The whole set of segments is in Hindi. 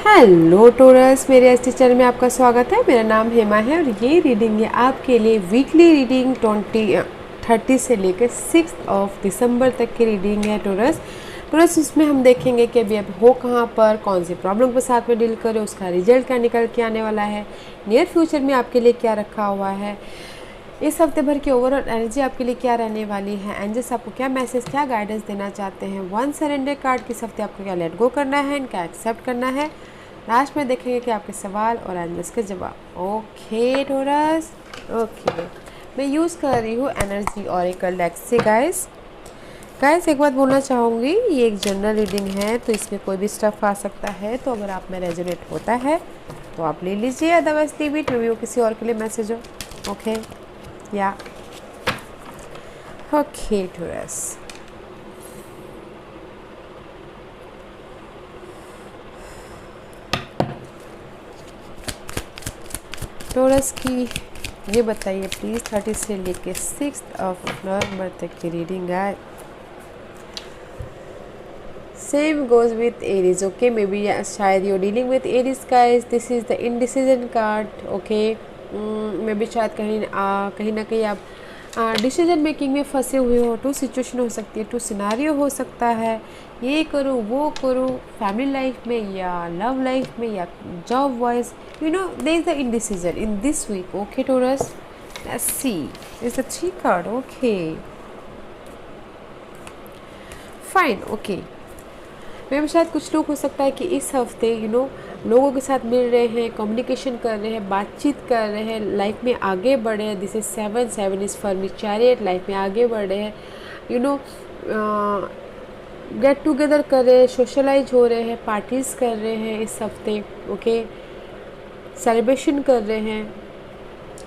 हेलो टोरस, मेरे एस चैनल में आपका स्वागत है। मेरा नाम हेमा है और ये रीडिंग है आपके लिए वीकली रीडिंग 30 से लेकर 6 दिसंबर तक की रीडिंग है टोरस। इसमें हम देखेंगे कि अभी अब हो कहाँ पर, कौन सी प्रॉब्लम के साथ में डील करें, उसका रिजल्ट क्या निकल के आने वाला है, नियर फ्यूचर में आपके लिए क्या रखा हुआ है, इस हफ्ते भर की ओवरऑल एनर्जी आपके लिए क्या रहने वाली है, एंजल्स आपको क्या मैसेज, क्या गाइडेंस देना चाहते हैं। वन सरेंडर कार्ड किस हफ्ते आपको क्या लेट गो करना है एंड क्या एक्सेप्ट करना है। लास्ट में देखेंगे कि आपके सवाल और एंजल्स के जवाब। ओके टोरस, ओके मैं यूज़ कर रही हूँ एनर्जी ऑरेकल डेक से। गाइस एक बात बोलना चाहूँगी, ये एक जनरल रीडिंग है तो इसमें कोई भी स्टफ आ सकता है, तो अगर आप में रेजोनेट होता है तो आप ले लीजिए, otherwise leave it, may be वो किसी और के लिए मैसेज हो। ओके या ओके टोरस की ये बताइए प्लीज़ 30 से लेके 6 नवंबर तक की रीडिंग है। Same goes with Aries. Okay may be शायद you dealing with Aries guys. This is the indecision card. Okay may be शायद कहीं ना कहीं आप डिसीजन मेकिंग में फंसे हुए हो। टू सिचुएशन हो सकती है, टू सिनारियो हो सकता है, ये करूँ वो करूँ, फैमिली लाइफ में या लव लाइफ में या job wise, you know there is the indecision in this week. Okay Taurus, let's see, it's the 3 card. Okay fine. Okay ma'am शायद कुछ लोग हो सकता है कि इस हफ्ते लोगों के साथ मिल रहे हैं, कम्युनिकेशन कर रहे हैं, बातचीत कर रहे हैं, लाइफ में आगे बढ़े हैं। This is 7 is for me chariot, life में आगे बढ़ रहे हैं, गेट टुगेदर कर रहे हैं, सोशलाइज हो रहे हैं, पार्टीज कर रहे हैं इस हफ्ते। ओके सेलिब्रेशन कर रहे हैं,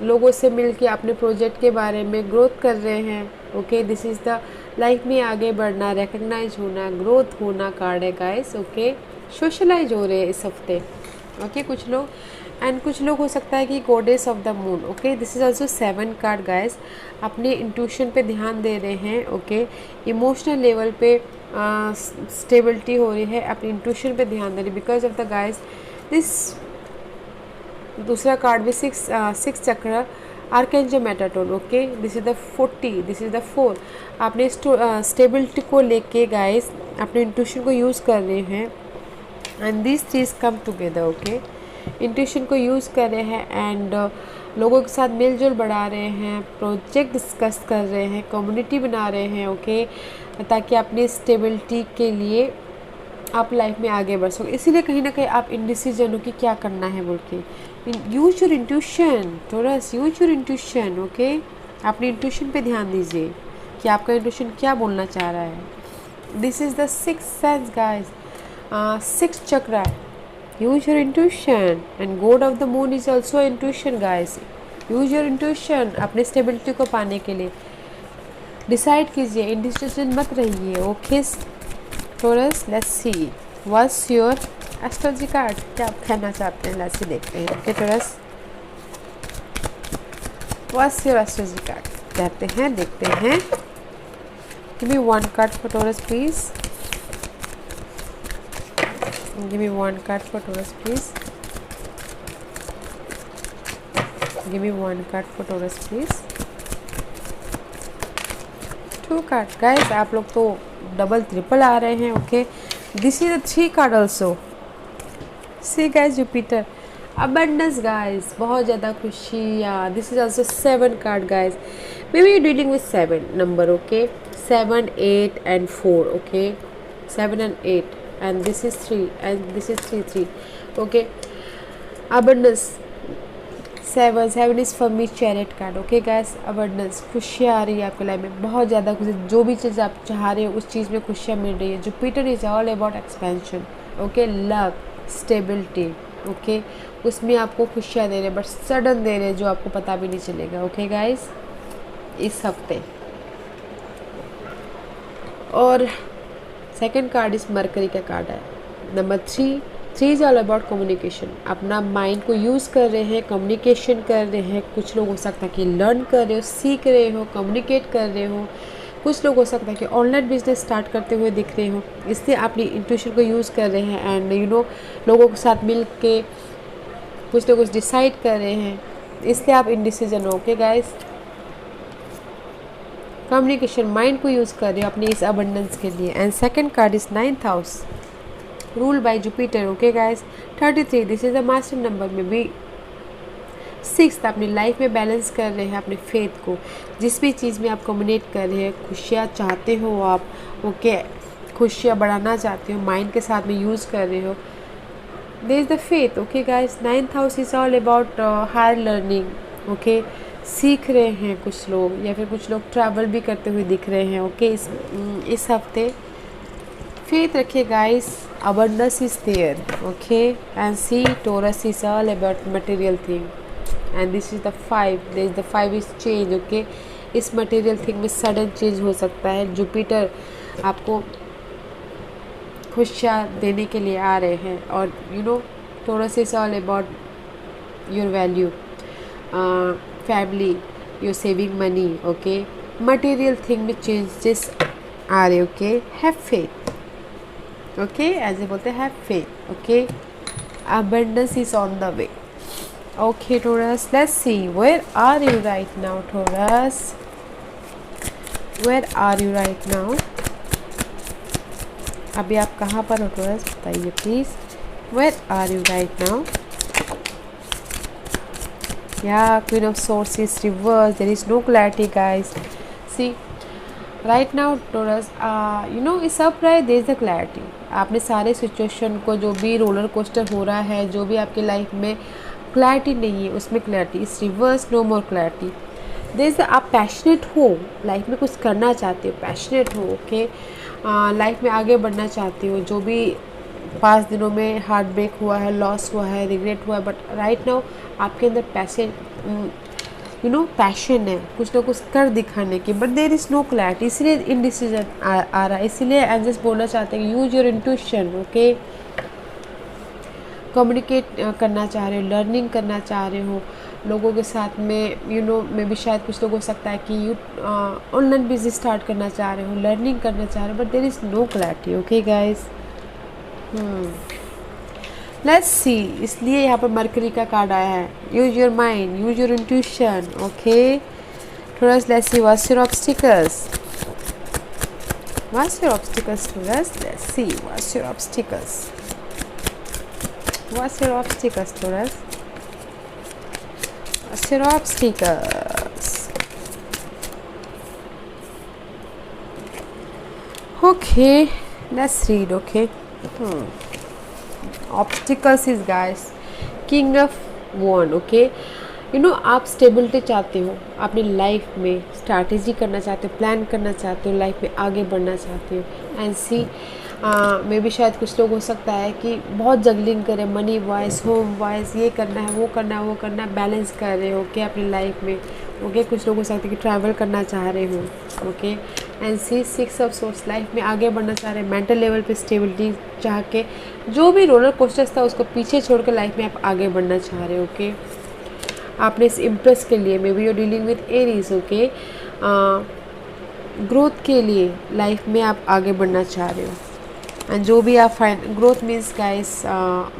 लोगों से मिल के अपने प्रोजेक्ट के बारे में ग्रोथ कर रहे हैं। Okay this is the life में आगे बढ़ना, रिकग्नाइज होना, ग्रोथ होना कार्ड है गाइस। ओके सोशलाइज हो रहे हैं इस हफ्ते। ओके कुछ लोग हो सकता है कि goddess of the moon. Okay this is also 7 card guys. अपने इंट्यूशन पे ध्यान दे रहे हैं। ओके इमोशनल लेवल पे स्टेबिलिटी हो रही है, अपने इंट्यूशन पे ध्यान दे रहे हैं because of the guys this. दूसरा कार्ड भी 6 चक्र archangel Metatron. Okay this is the 40, this is the 4। आपने स्टेबिलिटी को लेके गाइस अपने इंट्यूशन को यूज़ कर रहे हैं and this cheese come together. Okay intuition को यूज़ कर रहे हैं एंड लोगों के साथ मेलजोल बढ़ा रहे हैं, प्रोजेक्ट डिस्कस कर रहे हैं, कम्युनिटी बना रहे हैं। ओके ताकि अपनी स्टेबिलिटी के लिए आप लाइफ में आगे बढ़ सको। इसीलिए कहीं ना कहीं आप इंडिसीजन हो कि क्या करना है बोल के। Use your intuition Taurus, use your intuition. Okay अपनी इंट्यूशन पे ध्यान दीजिए कि आपका इंट्यूशन क्या बोलना चाह रहा है। This is the 6 sense guys, 6 chakra. Use your intuition and god of the moon is also intuition guys. Use your intuition अपनी स्टेबिलिटी को पाने के लिए। डिसाइड कीजिए, इंडिसीजन मत रहिए। Okay Taurus let's see what's your astrology card, क्या आप कहना चाहते हैं। लेट्स सी देखते हैं। Okay Taurus what's your astrology card कहते हैं, देखते हैं। Give me 1 card for Taurus please. Give me 1 card for Taurus please. Give me 1 card for Taurus please. 2 card guys, आप लोग तो डबल ट्रिपल आ रहे हैं। Okay this is 3 card also. See guys Jupiter abundance guys, बहुत ज़्यादा खुशी। This is also 7 card guys. May be you dealing with 7 number. Okay 7, 8 and 4. Okay 7 and 8 and this is 3 and this is 3. Okay abundance 7 is for me chariot card. Okay guys abundance, खुशियाँ आ रही है आपके लाइफ में, बहुत ज़्यादा खुशी। जो भी चीज़ आप चाह रहे हो उस चीज़ में खुशियाँ मिल रही है। Jupiter is all about expansion. Okay love, stability. Okay उसमें आपको खुशियाँ दे रहे हैं, बट सडन दे रहे हैं जो आपको पता भी नहीं चलेगा। ओके गाइस इस हफ्ते। और सेकंड कार्ड इस मरकरी का कार्ड है number 3 is all about communication. अपना माइंड को यूज़ कर रहे हैं, कम्युनिकेशन कर रहे हैं। कुछ लोग हो सकता है कि लर्न कर रहे हो, सीख रहे हो, कम्युनिकेट कर रहे हो, कुछ लोग हो सकता है कि ऑनलाइन बिजनेस स्टार्ट करते हुए दिख रहे हो, इसलिए अपनी इंट्यूशन को यूज़ कर रहे हैं एंड लोगों के साथ मिल के कुछ ना कुछ डिसाइड कर रहे हैं, इसलिए आप इनडिसीजन हो। ओके गाइस, कम्युनिकेशन माइंड को यूज़ कर रहे हो अपने इस अबंडेंस के लिए। And second card is 9th house, rule by Jupiter. Okay guys, 33 this is the master number में भी। 6th अपनी लाइफ में बैलेंस कर रहे हैं अपने फेथ को, जिस भी चीज़ में आप कम्युनिकेट कर रहे हैं, खुशियाँ चाहते हो आप, ओके खुशियाँ बढ़ाना चाहते हो, माइंड के साथ में यूज़ कर रहे हो, there is the faith. Okay guys, 9th house is all about higher learning. Okay, सीख रहे हैं कुछ लोग, या फिर कुछ लोग ट्रैवल भी करते हुए दिख रहे हैं। ओके, इस हफ्ते फेथ रखिए guys, abundance is there. Okay, and see, Taurus is all about material thing, and this is the 5, there is the 5 is change. Okay, इस material thing में sudden change हो सकता है। जुपिटर आपको खुशियाँ देने के लिए आ रहे हैं, और Taurus is all about your value, family, your saving money. Okay, material thing में changes आ रहे। Okay, have faith. ओके, ऐसे बोलते हैं faith. Okay, abundance is on the way. Okay Taurus, let's see, where are you right now Taurus? Where are you right now? अभी आप कहाँ पर हो Taurus, बताइए please. Where are you right now? Yeah, Queen of Swords is reversed. There is no clarity guys. See, right now Taurus, इस surprise there is the clarity. आपने सारे सिचुएशन को, जो भी रोलर कोस्टर हो रहा है, जो भी आपकी लाइफ में क्लैरिटी नहीं है, उसमें clarity is reverse, no more clarity. There is, आप पैशनेट हो, लाइफ में कुछ करना चाहते हो, पैशनेट हो। ओके, लाइफ में आगे बढ़ना चाहते हो। जो भी 5 दिनों में हार्ट ब्रेक हुआ है, लॉस हुआ है, रिग्रेट हुआ है, बट राइट नाउ आपके अंदर पैशन है कुछ ना कुछ कर दिखाने की, but there is no clarity, इसलिए इनडिसीजन आ रहा है। इसलिए आई जस्ट बोलना चाहते हैं, use your intuition. Okay, communicate करना चाह रहे हो, लर्निंग करना चाह रहे हो लोगों के साथ में, में भी शायद कुछ लोग हो सकता है कि ऑनलाइन बिजनेस स्टार्ट करना चाह रहे हो, लर्निंग करना चाह रहे हो, but there is no clarity. Okay guys, let's see, इसलिए यहाँ पर मरकरी का कार्ड आया है। Use your mind, use your intuition. Okay Taurus, let's see what's your obstacles. What's your obstacles Taurus? Let's see what's your obstacles. What's your obstacles Taurus? What's your obstacles? Okay, let's read. Okay. Obstacles is guys King of Wand. Okay, आप स्टेबिलिटी चाहते हो अपनी लाइफ में, स्ट्रैटेजी करना चाहते हो, प्लान करना चाहते हो, लाइफ में आगे बढ़ना चाहते हो। एंड सी, मे भी शायद कुछ लोग हो सकता है कि बहुत जगलिंग करें, मनी वाइज, होम वाइज, ये करना है, वो करना है, वो करना है, बैलेंस कर रहे हो। ओके, अपनी लाइफ में। ओके, कुछ लोग हो सकते हैं कि ट्रैवल करना चाह रहे हो। Okay, and see, 6 of swords, life में आगे बढ़ना चाह रहे हैं, मेंटल लेवल पे स्टेबिलिटी चाह के, जो भी रोलर कोस्टर्स था उसको पीछे छोड़ के लाइफ में आप आगे बढ़ना चाह रहे हो। ओके, आपने इस इम्प्रेस के लिए, मे be you dealing with Aries. Okay, growth के लिए लाइफ में आप आगे बढ़ना चाह रहे हो। एंड जो भी आप growth means guys,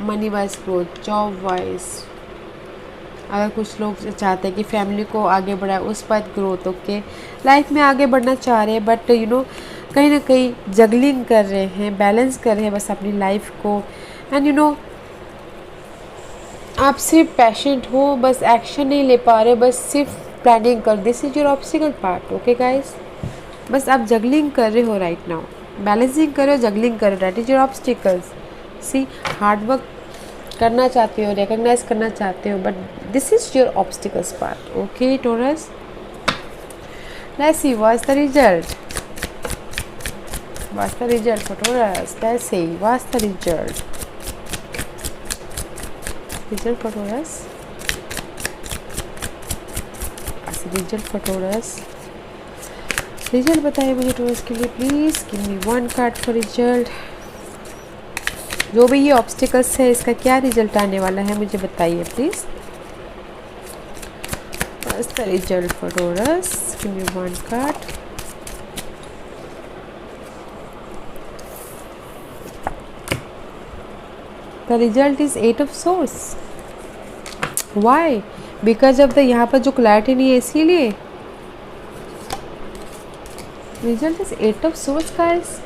money wise growth, job wise, अगर कुछ लोग चाहते हैं कि फैमिली को आगे बढ़ाए, उस पर ग्रोथ। ओके, लाइफ में आगे बढ़ना चाह रहे हैं, बट कहीं ना कहीं जगलिंग कर रहे हैं, बैलेंस कर रहे हैं बस अपनी लाइफ को। एंड आप सिर्फ पैशनेट हो, बस एक्शन नहीं ले पा रहे, बस सिर्फ प्लानिंग कर। This is your obstacle part. Okay guys, बस आप जगलिंग कर रहे हो राइट नाउ, बैलेंसिंग कर रहे हो, जगलिंग कर रहे हो, that is your obstacles. See, hard work करना चाहते हो, रिकॉग्नाइज करना चाहते हो, but this is your obstacles part. Okay Taurus, let's see what's the result. What's the result for Taurus? Let's see what's the result. Result for Taurus. What's the result for Taurus? Result बताइए मुझे Taurus के लिए please. Give me 1 card for result. जो भी ये ऑब्स्टिकल्स है, इसका क्या रिजल्ट आने वाला है मुझे बताइए please. What's the result for Taurus? Give me 1 card. The result is 8 of swords. Why? Because of the यहाँ पर जो क्लैरिटी नहीं है इसीलिए result is 8 of swords guys.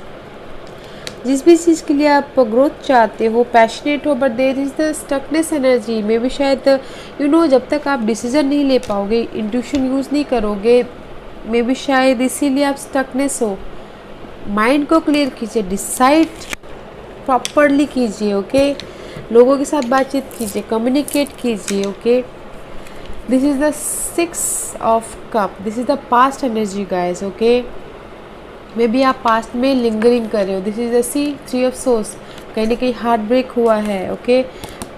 जिस भी चीज़ के लिए आप ग्रोथ चाहते हो, पैशनेट हो, but there is the stuckness energy. मे भी शायद जब तक आप डिसीजन नहीं ले पाओगे, इंट्यूशन यूज़ नहीं करोगे, मे भी शायद इसीलिए आप स्टकनेस हो। माइंड को क्लियर कीजिए, डिसाइड प्रॉपरली कीजिए, ओके। लोगों के साथ बातचीत कीजिए, कम्युनिकेट कीजिए, okay. This is the 6 of cup, this is the past energy guys, okay. May be आप पास्ट में लिंगरिंग कर रहे हो। This is the c 3 of swords, कहीं ना कहीं हार्ट ब्रेक हुआ है, ओके।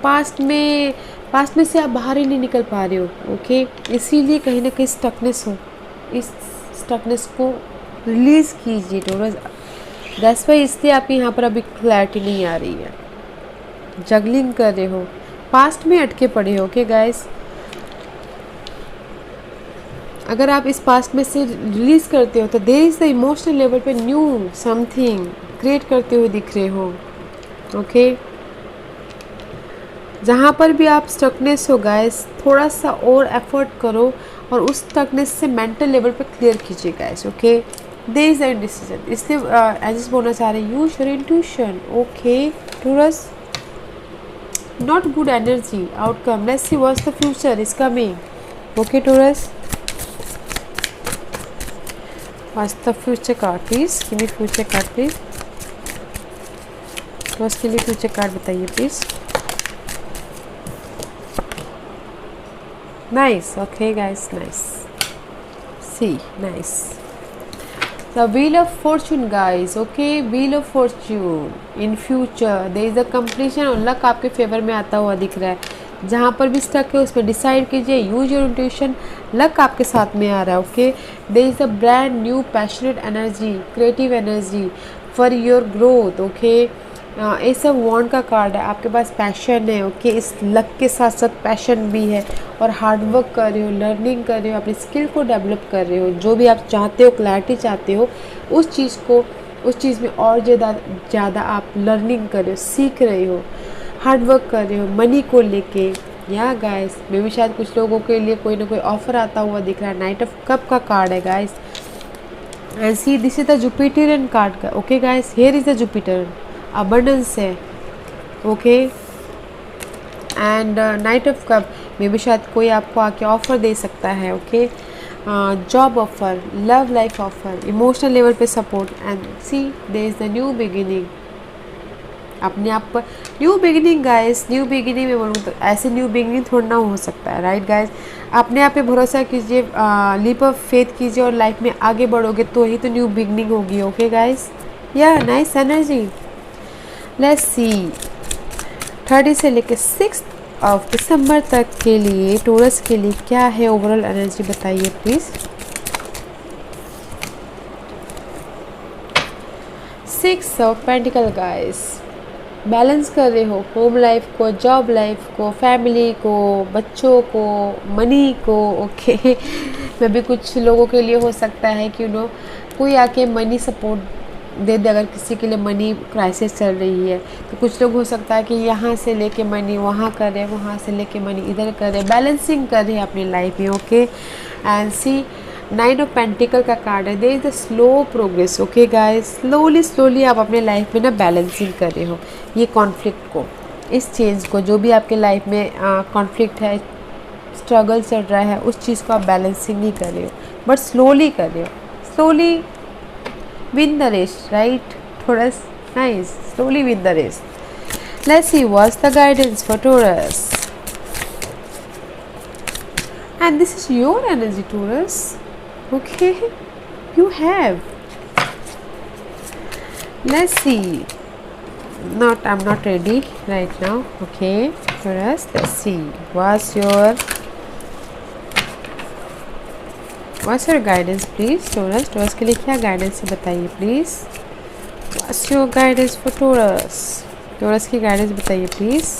पास्ट में से आप बाहर ही नहीं निकल पा रहे हो, ओके। इसीलिए कहीं ना कहीं स्टकनेस हो। इस स्टकनेस को रिलीज़ कीजिए टॉरस। दैट्स वाई इसलिए आपके यहाँ पर अभी क्लैरिटी नहीं आ रही है। जगलिंग कर रहे हो, पास्ट में अटके पड़े हो, ओके गाइस। अगर आप इस पास्ट में से रिलीज़ करते हो तो there is the emotional level पे न्यू समथिंग क्रिएट करते हुए दिख रहे हो, ओके। जहाँ पर भी आप स्टकनेस हो गाइस, थोड़ा सा और एफर्ट करो और उस स्टकनेस से मेंटल लेवल पे क्लियर कीजिए guys, okay. There is the decision, इसलिए एज बोलना चाह रहे हैं use your intuition, okay Taurus. Not good energy outcome, let's see what's the future is coming, okay Taurus. What's the future card please? Give me future card please. तो उसके लिए future card बताइए please. Nice, okay guys, nice. See, nice. The wheel of fortune guys, okay, wheel of fortune. In future there is a completion और luck आपके फेवर में आता हुआ दिख रहा है। जहाँ पर भी स्टक है उसमें डिसाइड कीजिए, यूज योर इंट्यूशन, लक आपके साथ में आ रहा है, okay. There is a brand new passionate energy, creative energy for your growth, okay. ये सब वॉन्ड का कार्ड है, आपके पास पैशन है, ओके। इस लक के साथ साथ पैशन भी है और हार्डवर्क कर रहे हो, लर्निंग कर रहे हो, अपनी स्किल को डेवलप कर रहे हो। जो भी आप चाहते हो, क्लैरिटी चाहते हो, उस चीज़ में और ज़्यादा आप लर्निंग कर रहे हो, सीख रहे हो, हार्डवर्क कर रहे हो मनी को लेके। या गाइस, मे भी शायद कुछ लोगों के लिए कोई ना कोई ऑफर आता हुआ दिख रहा है। नाइट ऑफ कप का कार्ड है guys, and see this is the Jupiterian card का, okay guys. Here is the Jupiter, abundance है, okay. And knight of cup, मे भी शायद कोई आपको आके ऑफर दे सकता है, okay. Job offer, love life offer, emotional level पे support, and see there is the new beginning. अपने आप पर new beginning guys, new beginning में बोलूँ तो ऐसे न्यू बिगिनिंग थोड़ा ना हो सकता है, राइट गाइस। अपने आप पे भरोसा कीजिए, लीप ऑफ फेथ कीजिए और लाइफ में आगे बढ़ोगे तो ही तो न्यू बिगिनिंग होगी, ओके गाइस। या नाइस एनर्जी। लेट्स सी 30 से लेकर 6 ऑफ दिसंबर तक के लिए टॉरस के लिए क्या है ओवरऑल एनर्जी, बताइए please. 6 of pentacle guys, balance कर रहे हो होम लाइफ को, जॉब लाइफ को, फैमिली को, बच्चों को, मनी को, ओके। मे भी कुछ लोगों के लिए हो सकता है कि कोई आके मनी सपोर्ट दे दे। अगर किसी के लिए मनी क्राइसिस चल रही है तो कुछ लोग हो सकता है कि यहाँ से लेके मनी वहाँ कर रहे, वहाँ से लेके मनी इधर कर रहे, बैलेंसिंग कर रहे हैं अपनी लाइफ में, okay. And c 9 of pentacle का कार्ड है, there is the slow progress, okay guys. Slowly आप अपने लाइफ में ना बैलेंसिंग कर रहे हो ये कॉन्फ्लिक्ट को, इस चेंज को, जो भी आपके लाइफ में कॉन्फ्लिक्ट है, स्ट्रगल चल रहा है, उस चीज़ को आप बैलेंसिंग नहीं कर रहे हो, बट स्लोली कर रहे हो। Slowly win the race, right Taurus, nice. Slowly win the race. Let's see what's the guidance for Taurus, and this is your energy Taurus, okay, you have. Let's see. I'm not ready right now, okay. Taurus, let's see what's your guidance please Taurus. Taurus के लिए क्या guidance है बताइए please. What's your guidance for Taurus? Taurus की guidance बताइए please.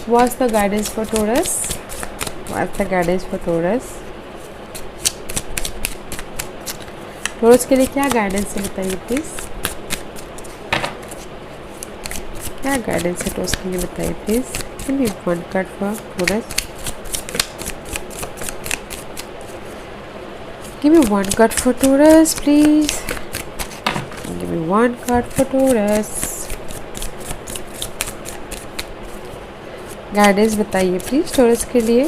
What's the guidance for Taurus? What's the guidance for Taurus? Taurus के लिए क्या गाइडेंस है बताइए प्लीज। क्या गाइडेंस है टॉरस के लिए बताइए please. Give me one card for Taurus. Give me one card for Taurus please. Give me one card for Taurus. Guidance बताइए प्लीज टॉरस के लिए।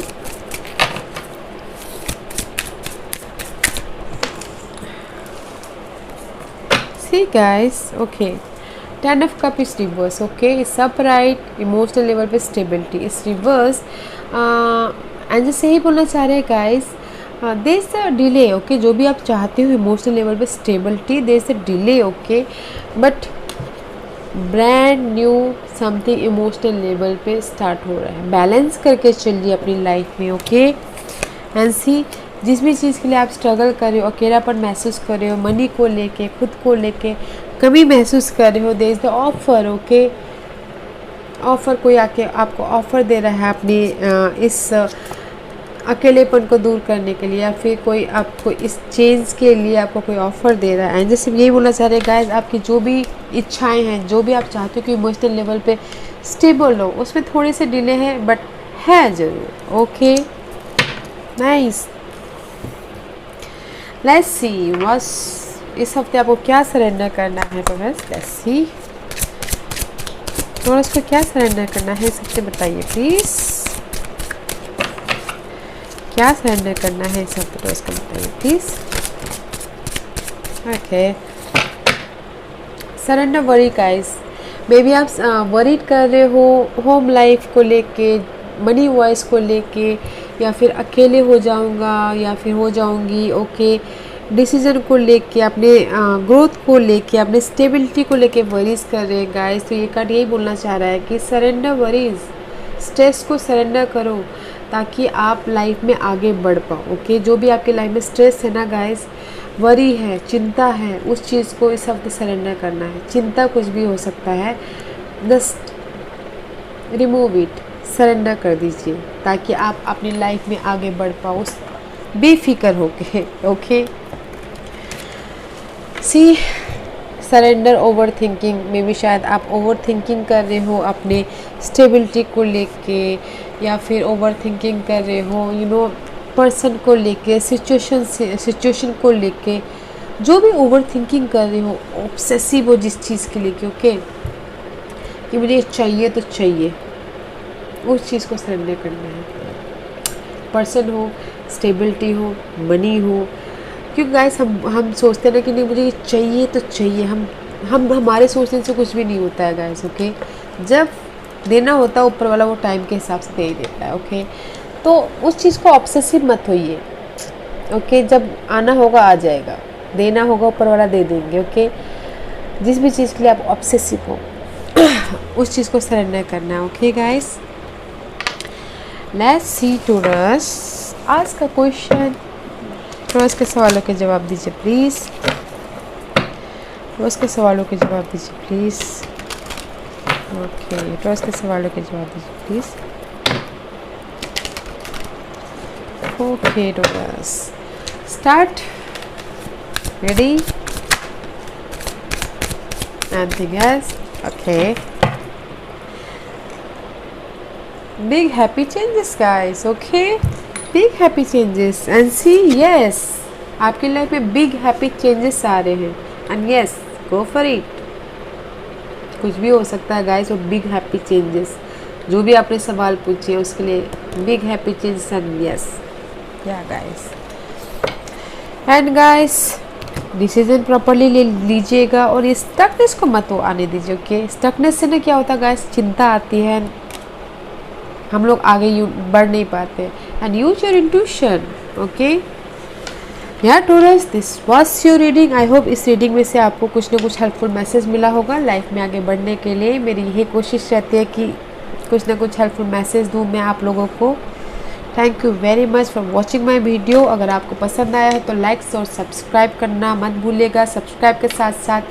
See guys, okay, 10 of cup is reverse, okay, is upright, emotional level पे स्टेबिलिटी, इस रिवर्स एंड जैसे ही बोलना चाह रहे हैं guys, there is a delay, okay, जो भी आप चाहते हो इमोशनल लेवल पे stability, there is a delay, okay, but brand new something emotional level पे स्टार्ट हो रहा है। बैलेंस करके चलिए अपनी लाइफ में, ओके, एंड सी जिस भी चीज़ के लिए आप स्ट्रगल कर रहे हो, अकेलापन महसूस कर रहे हो, मनी को लेके, खुद को लेके कमी महसूस कर रहे हो, there is the offer, okay, offer कोई आके आपको ऑफर दे रहा है अपनी इस अकेलेपन को दूर करने के लिए, या फिर कोई आपको इस चेंज के लिए आपको कोई ऑफर दे रहा है। एंड जैसे यही बोलना चाह रहे हैं गाइस, आपकी जो भी इच्छाएं हैं, जो भी आप चाहते हो कि इमोशनल लेवल पे स्टेबल हो, उसमें थोड़े से डिले है बट है ज़रूर, ओके, नाइस। लेट्स सी बस इस हफ्ते आपको क्या सरेंडर करना है टॉरस। लेट्स सी टॉरस को क्या सरेंडर करना है इस हफ्ते, बताइए प्लीज। क्या सरेंडर करना है इस हफ्ते टॉरस को, बताइए please. Okay, surrender worry guys, may be आप वरीड कर रहे हो होम लाइफ को लेके, मनी वॉइस को लेके, या फिर अकेले हो जाऊंगा या फिर हो जाऊंगी, ओके, डिसीजन को लेके, अपने ग्रोथ को लेके, अपने स्टेबिलिटी को लेके वरीज कर रहे हैं गाइस। तो ये कार्ड यही बोलना चाह रहा है कि सरेंडर वरीज, स्ट्रेस को सरेंडर करो ताकि आप लाइफ में आगे बढ़ पाओ, ओके। जो भी आपकी लाइफ में स्ट्रेस है ना गाइस, वरी है, चिंता है, उस चीज़ को इस हफ्ते सरेंडर करना है। चिंता कुछ भी हो सकता है, जस्ट रिमूव इट, सरेंडर कर दीजिए ताकि आप अपनी लाइफ में आगे बढ़ पाओ बेफिक्र होके, ओके। सी सरेंडर ओवर थिंकिंग में भी शायद आप ओवर थिंकिंग कर रहे हो अपने स्टेबिलिटी को लेके, या फिर ओवर थिंकिंग कर रहे हो पर्सन को लेके, सिचुएशन को लेके, जो भी ओवर थिंकिंग कर रहे हो, ऑब्सेसिव हो जिस चीज़ के लेके, ओके, कि मुझे चाहिए तो चाहिए, उस चीज़ को सरेंडर करना है। पर्सन हो, स्टेबिलिटी हो, मनी हो, क्योंकि गाइस हम सोचते हैं ना कि नहीं मुझे ये चाहिए तो चाहिए, हम हमारे सोचने से कुछ भी नहीं होता है गाइस, ओके। जब देना होता है ऊपर वाला वो टाइम के हिसाब से दे ही देता है, ओके। तो उस चीज़ को ऑब्सेसिव मत होइए, ओके। जब आना होगा आ जाएगा, देना होगा ऊपर वाला दे देंगे, ओके। जिस भी चीज़ के लिए आप ऑब्सेसिव हो उस चीज़ को सरेंडर करना है, okay guys. Let's see taurus, आज का क्वेश्चन, टॉरस के सवालों के जवाब दीजिए प्लीज़। टॉरस के सवालों के जवाब दीजिए प्लीज़, ओके। टॉरस के सवालों के जवाब दीजिए please, okay. Taurus start, ready, anything else, okay. Big happy changes guys, okay, big happy changes and see, yes, आपकी लाइफ में big happy changes आ रहे हैं and yes, go for it। कुछ भी हो सकता है गाइस, और big happy changes, जो भी आपने सवाल पूछे उसके लिए big happy changes and yes, yeah guys, and guys decision properly ले लीजिएगा और ये स्टकनेस को मत आने दीजिए, ओके। स्टकनेस से ना क्या होता है गाइस, चिंता आती है, हम लोग आगे बढ़ नहीं पाते। And use your intuition, okay. या Taurus, this was your reading. I hope इस रीडिंग में से आपको कुछ ना कुछ हेल्पफुल मैसेज मिला होगा लाइफ में आगे बढ़ने के लिए। मेरी यही कोशिश रहती है कि कुछ ना कुछ हेल्पफुल मैसेज दूँ मैं आप लोगों को। Thank you very much for watching my video. अगर आपको पसंद आया है तो लाइक्स और सब्सक्राइब करना मत भूलिएगा। सब्सक्राइब के साथ साथ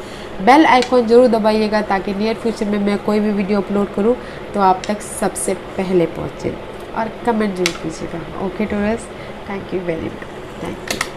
बेल आइकॉन जरूर दबाइएगा ताकि नियर फ्यूचर में मैं कोई भी वीडियो अपलोड करूं तो आप तक सबसे पहले पहुंचे, और कमेंट जरूर कीजिएगा, okay taurus. Thank you very much, thank you.